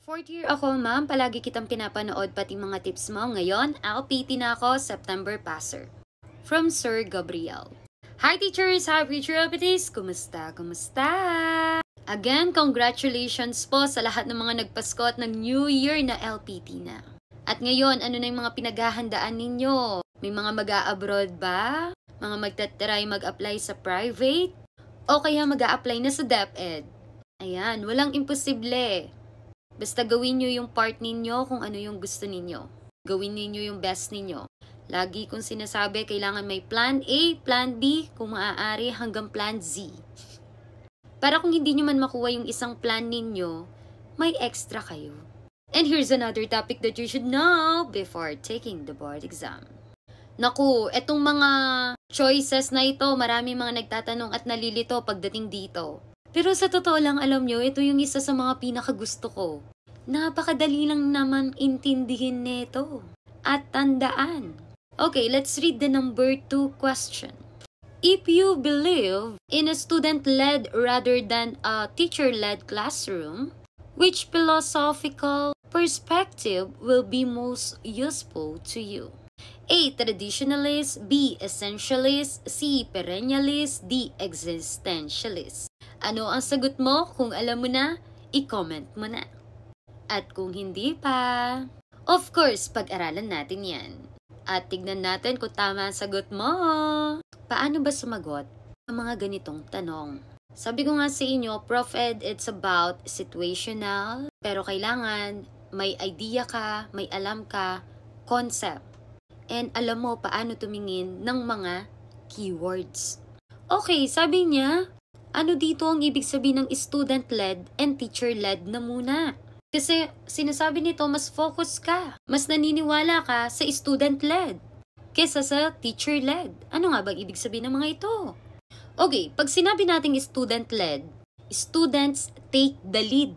Fourth year ako, ma'am. Palagi kitang pinapanood pati mga tips mo. Ngayon, LPT na ako, September passer. From Sir Gabriel. Hi teachers! Hi future LPTs! Kumusta? Kumusta? Again, congratulations po sa lahat ng mga nagpasko at ng New Year na LPT na. At ngayon, ano na yung mga pinaghahandaan ninyo? May mga mag-a-abroad ba? Mga magtatry mag-apply sa private? O kaya mag-a-apply na sa DepEd? Ayan, walang imposible. Basta gawin nyo yung part ninyo kung ano yung gusto ninyo. Gawin ninyo yung best ninyo. Lagi kong sinasabi, kailangan may plan A, plan B, kung maaari hanggang plan Z. Para kung hindi nyo man makuha yung isang plan ninyo, may extra kayo. And here's another topic that you should know before taking the board exam. Naku, etong mga choices na ito, marami mga nagtatanong at nalilito pagdating dito. Pero sa totoo lang, alam nyo, ito yung isa sa mga pinakagusto ko. Napakadali lang naman intindihin nito. At tandaan. Okay, let's read the number 2 question. If you believe in a student-led rather than a teacher-led classroom, which philosophical perspective will be most useful to you? A. Traditionalist, B. Essentialist, C. Perennialist, D. Existentialist. Ano ang sagot mo? Kung alam mo na, i-comment mo na. At kung hindi pa, of course, pag-aralan natin yan. At tignan natin kung tama ang sagot mo. Paano ba sumagot ang mga ganitong tanong? Sabi ko nga sa inyo, Prof. Ed, it's about situational, pero kailangan may idea ka, may alam ka, concept. And alam mo paano tumingin ng mga keywords. Okay, sabi niya, ano dito ang ibig sabihin ng student-led and teacher-led na muna? Kasi sinasabi nito, mas focus ka. Mas naniniwala ka sa student-led kesa sa teacher-led. Ano nga ba ibig sabihin ng mga ito? Okay, pag sinabi nating student-led, students take the lead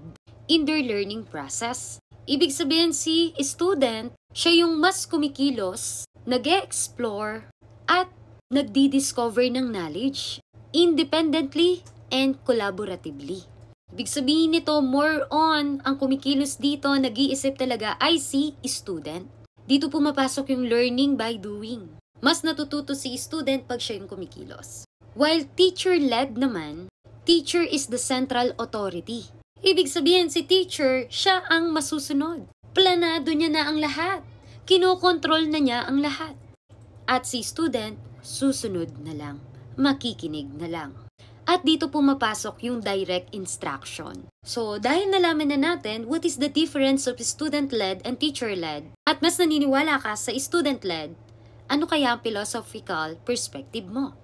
in their learning process. Ibig sabihin si student, siya yung mas kumikilos, nag-e-explore, at nagdi-discover ng knowledge independently and collaboratively. Ibig sabihin nito, more on, ang kumikilos dito, nag-iisip talaga, ay si student. Dito pumapasok yung learning by doing. Mas natututo si student pag siya yung kumikilos. While teacher-led naman, teacher is the central authority. Ibig sabihin si teacher, siya ang masusunod. Planado niya na ang lahat. Kinokontrol na niya ang lahat. At si student, susunod na lang. Makikinig na lang. At dito pumapasok yung direct instruction. So, dahil nalaman na natin what is the difference of student-led and teacher-led, at mas naniniwala ka sa student-led, ano kaya ang philosophical perspective mo?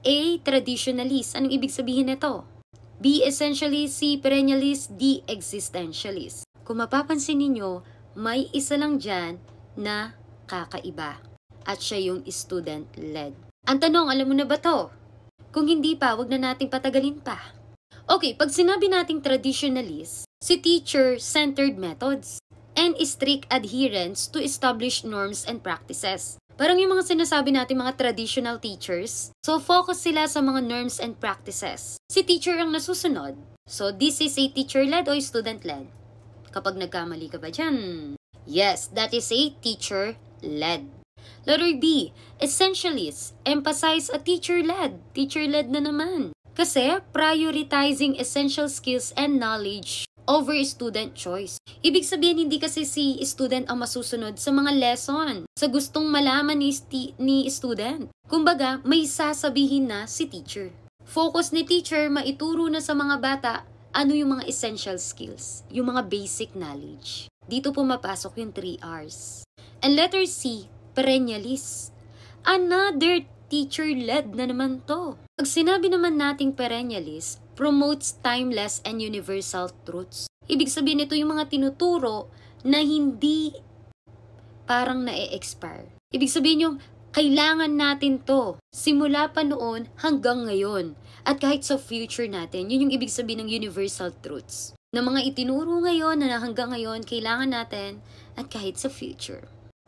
A. Traditionalist. Anong ibig sabihin nito? B. Essentialist. C. Perennialist. D. Existentialist. Kung mapapansin ninyo, may isa lang dyan na kakaiba. At siya yung student-led. Ang tanong, alam mo na ba to? Kung hindi pa, wag na nating patagalin pa. Okay, pag sinabi nating traditionalist, si teacher-centered methods and strict adherence to established norms and practices. Parang yung mga sinasabi natin mga traditional teachers, so focus sila sa mga norms and practices. Si teacher ang nasusunod. So this is a teacher-led o student-led? Kapag nagkamali ka ba dyan? Yes, that is a teacher-led. Letter B, essentialists, emphasize a teacher-led. Teacher-led na naman. Kasi prioritizing essential skills and knowledge over student choice. Ibig sabihin, hindi kasi si student ang masusunod sa mga lesson, sa gustong malaman ni student. Kumbaga, may sasabihin na si teacher. Focus ni teacher, maituro na sa mga bata ano yung mga essential skills, yung mga basic knowledge. Dito pumapasok yung 3 R's. And letter C, perennialist. Another teacher-led na naman to. Pag sinabi naman nating perennialist, promotes timeless and universal truths. Ibig sabihin ito yung mga tinuturo na hindi parang na-expire. Ibig sabihin yung kailangan natin to simula pa noon hanggang ngayon. At kahit sa future natin, yun yung ibig sabihin ng universal truths. Na mga itinuro ngayon na hanggang ngayon, kailangan natin at kahit sa future.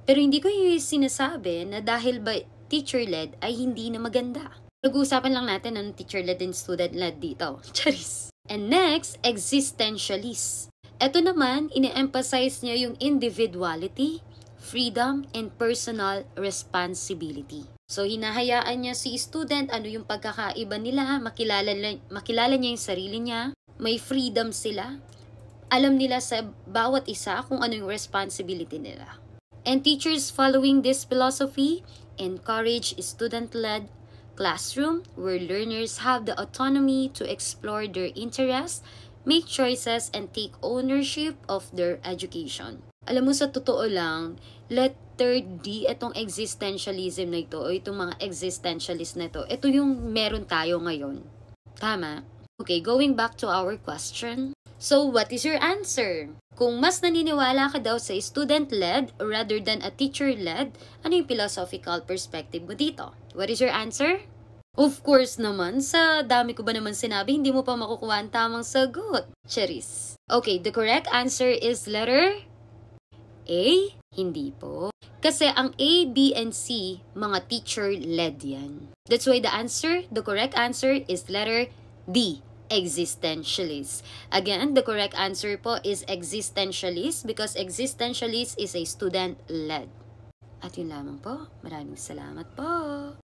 Pero hindi ko yung sinasabi na dahil ba teacher-led ay hindi na maganda. Nag-uusapan lang natin ng teacher-led and student-led dito. Charis. And next, existentialist. Ito naman, ine-emphasize niya yung individuality, freedom, and personal responsibility. So, hinahayaan niya si student ano yung pagkakaiba nila, makilala niya yung sarili niya, may freedom sila, alam nila sa bawat isa kung ano yung responsibility nila. And teachers following this philosophy encourage student-led classroom where learners have the autonomy to explore their interests, make choices, and take ownership of their education. Alam mo, sa totoo lang, letter D, itong existentialism na ito, o itong mga existentialist na ito yung meron tayo ngayon. Tama? Okay, going back to our question. So, what is your answer? Kung mas naniniwala ka daw sa student-led rather than a teacher-led, ano yung philosophical perspective mo dito? What is your answer? Of course naman, sa dami ko ba naman sinabi, hindi mo pa makukuha ang tamang sagot. Charis. Okay, the correct answer is letter A? Hindi po. Kasi ang A, B, and C, mga teacher-led yan. That's why the correct answer is letter D, existentialist. Again, the correct answer po is existentialist because existentialist is a student-led. At yun lamang po. Maraming salamat po.